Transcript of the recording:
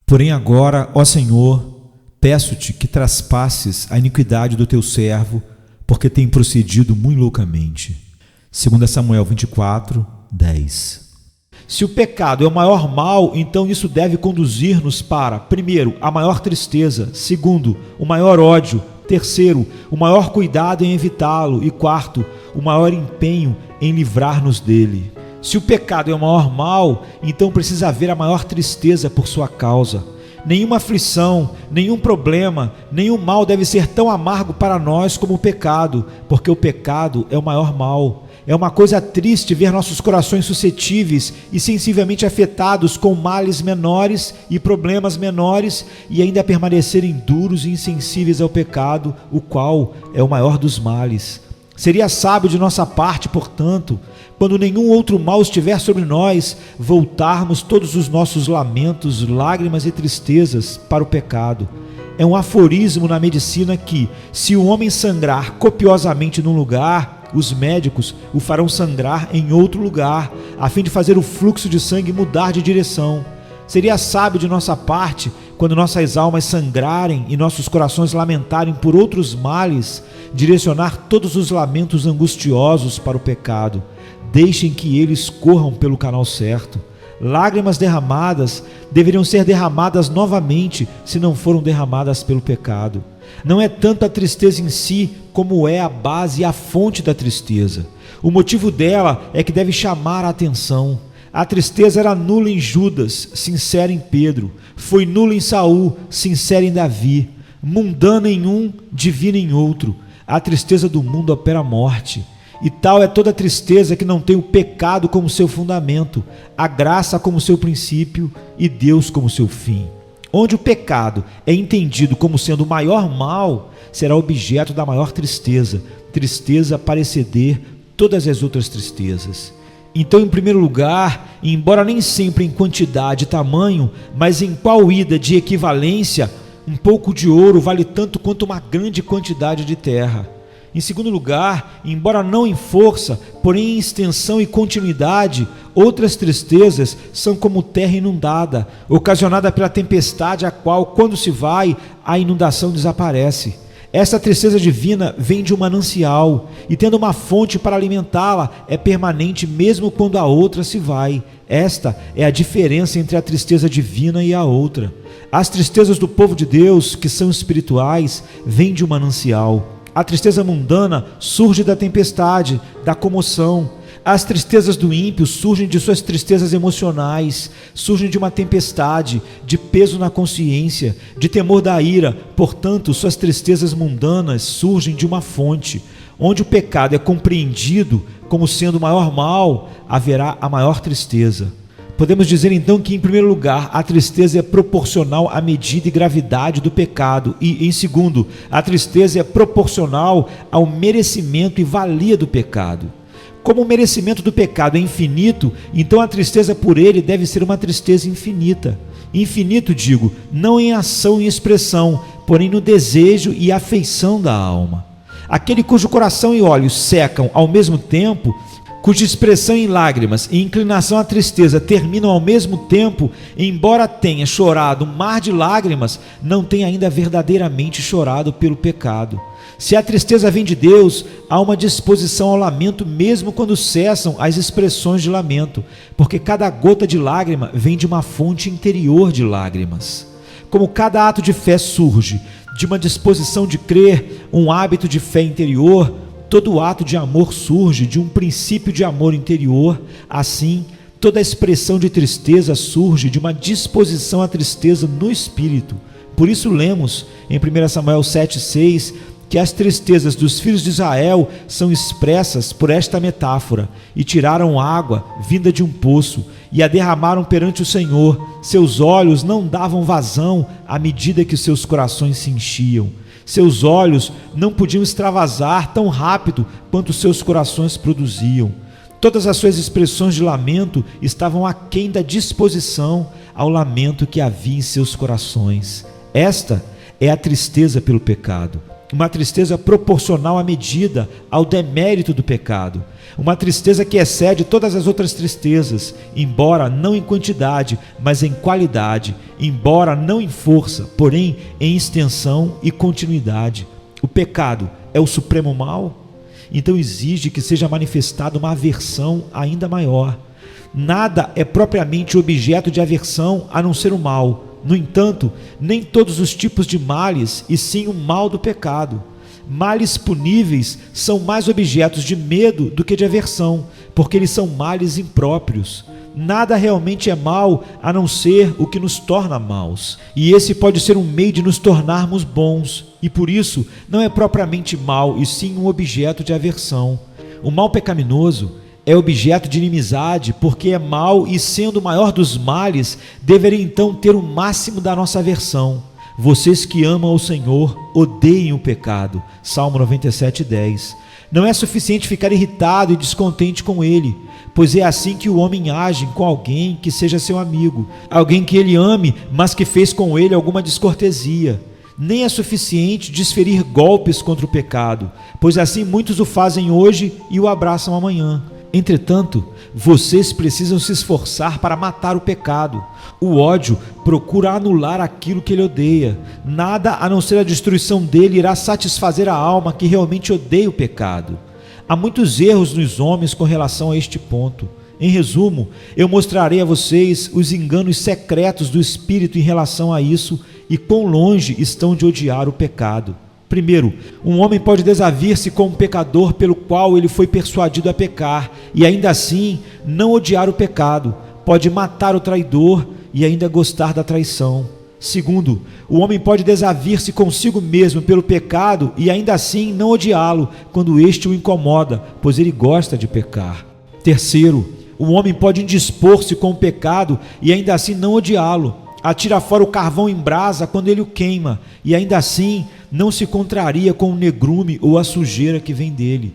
Porém agora, ó Senhor, peço-te que traspasses a iniquidade do teu servo, porque tem procedido muito loucamente. 2 Samuel 24, 10. Se o pecado é o maior mal, então isso deve conduzir-nos para, primeiro, a maior tristeza, segundo, o maior ódio, terceiro, o maior cuidado em evitá-lo e quarto, o maior empenho em livrar-nos dele. Se o pecado é o maior mal, então precisa haver a maior tristeza por sua causa. Nenhuma aflição, nenhum problema, nenhum mal deve ser tão amargo para nós como o pecado, porque o pecado é o maior mal. É uma coisa triste ver nossos corações suscetíveis e sensivelmente afetados com males menores e problemas menores e ainda permanecerem duros e insensíveis ao pecado, o qual é o maior dos males. Seria sábio de nossa parte, portanto, quando nenhum outro mal estiver sobre nós, voltarmos todos os nossos lamentos, lágrimas e tristezas para o pecado. É um aforismo na medicina que, se o homem sangrar copiosamente num lugar, os médicos o farão sangrar em outro lugar, a fim de fazer o fluxo de sangue mudar de direção. Seria sábio de nossa parte, quando nossas almas sangrarem e nossos corações lamentarem por outros males, direcionar todos os lamentos angustiosos para o pecado. Deixem que eles corram pelo canal certo. Lágrimas derramadas deveriam ser derramadas novamente, se não foram derramadas pelo pecado. Não é tanto a tristeza em si, como é a base e a fonte da tristeza. O motivo dela é que deve chamar a atenção. A tristeza era nula em Judas, sincera em Pedro. Foi nula em Saul, sincera em Davi. Mundana em um, divina em outro. A tristeza do mundo opera a morte. E tal é toda tristeza que não tem o pecado como seu fundamento, a graça como seu princípio e Deus como seu fim. Onde o pecado é entendido como sendo o maior mal, será objeto da maior tristeza, tristeza para exceder todas as outras tristezas. Então, em primeiro lugar, embora nem sempre em quantidade e tamanho, mas em qual ida de equivalência, um pouco de ouro vale tanto quanto uma grande quantidade de terra. Em segundo lugar, embora não em força, porém em extensão e continuidade, outras tristezas são como terra inundada, ocasionada pela tempestade, a qual, quando se vai, a inundação desaparece. Essa tristeza divina vem de um manancial, e tendo uma fonte para alimentá-la, é permanente mesmo quando a outra se vai. Esta é a diferença entre a tristeza divina e a outra. As tristezas do povo de Deus, que são espirituais, vêm de um manancial. A tristeza mundana surge da tempestade, da comoção. As tristezas do ímpio surgem de suas tristezas emocionais, surgem de uma tempestade, de peso na consciência, de temor da ira. Portanto, suas tristezas mundanas surgem de uma fonte. Onde o pecado é compreendido como sendo o maior mal, haverá a maior tristeza. Podemos dizer então que, em primeiro lugar, a tristeza é proporcional à medida e gravidade do pecado e, em segundo, a tristeza é proporcional ao merecimento e valia do pecado. Como o merecimento do pecado é infinito, então a tristeza por ele deve ser uma tristeza infinita. Infinito, digo, não em ação e expressão, porém no desejo e afeição da alma. Aquele cujo coração e olhos secam ao mesmo tempo, cuja expressão em lágrimas e inclinação à tristeza terminam ao mesmo tempo, embora tenha chorado um mar de lágrimas, não tem ainda verdadeiramente chorado pelo pecado. Se a tristeza vem de Deus, há uma disposição ao lamento mesmo quando cessam as expressões de lamento, porque cada gota de lágrima vem de uma fonte interior de lágrimas. Como cada ato de fé surge de uma disposição de crer, um hábito de fé interior, todo ato de amor surge de um princípio de amor interior. Assim, toda expressão de tristeza surge de uma disposição à tristeza no espírito. Por isso lemos em 1 Samuel 7,6 que as tristezas dos filhos de Israel são expressas por esta metáfora: e tiraram água vinda de um poço e a derramaram perante o Senhor. Seus olhos não davam vazão à medida que seus corações se enchiam. Seus olhos não podiam extravasar tão rápido quanto seus corações produziam. Todas as suas expressões de lamento estavam aquém da disposição ao lamento que havia em seus corações. Esta é a tristeza pelo pecado. uma tristeza proporcional à medida, ao demérito do pecado, uma tristeza que excede todas as outras tristezas, embora não em quantidade, mas em qualidade, embora não em força, porém em extensão e continuidade. O pecado é o supremo mal? Então exige que seja manifestada uma aversão ainda maior. Nada é propriamente objeto de aversão a não ser o mal. No entanto, nem todos os tipos de males, e sim o mal do pecado. Males puníveis são mais objetos de medo do que de aversão, porque eles são males impróprios. Nada realmente é mal a não ser o que nos torna maus. E esse pode ser um meio de nos tornarmos bons, e por isso não é propriamente mal, e sim um objeto de aversão. O mal pecaminoso é objeto de inimizade, porque é mal e, sendo o maior dos males, deveria então ter o máximo da nossa aversão. Vocês que amam o Senhor, odeiem o pecado. Salmo 97:10. Não é suficiente ficar irritado e descontente com ele, pois é assim que o homem age com alguém que seja seu amigo, alguém que ele ame, mas que fez com ele alguma descortesia. Nem é suficiente desferir golpes contra o pecado, pois assim muitos o fazem hoje e o abraçam amanhã. Entretanto, vocês precisam se esforçar para matar o pecado. O ódio procura anular aquilo que ele odeia. Nada a não ser a destruição dele irá satisfazer a alma que realmente odeia o pecado. Há muitos erros nos homens com relação a este ponto. Em resumo, eu mostrarei a vocês os enganos secretos do Espírito em relação a isso e quão longe estão de odiar o pecado. Primeiro, um homem pode desavir-se com um pecador pelo qual ele foi persuadido a pecar e ainda assim não odiar o pecado. Pode matar o traidor e ainda gostar da traição. Segundo, o homem pode desavir-se consigo mesmo pelo pecado e ainda assim não odiá-lo quando este o incomoda, pois ele gosta de pecar. Terceiro, o homem pode indispor-se com o pecado e ainda assim não odiá-lo. Atira fora o carvão em brasa quando ele o queima, e ainda assim não se contraria com o negrume ou a sujeira que vem dele.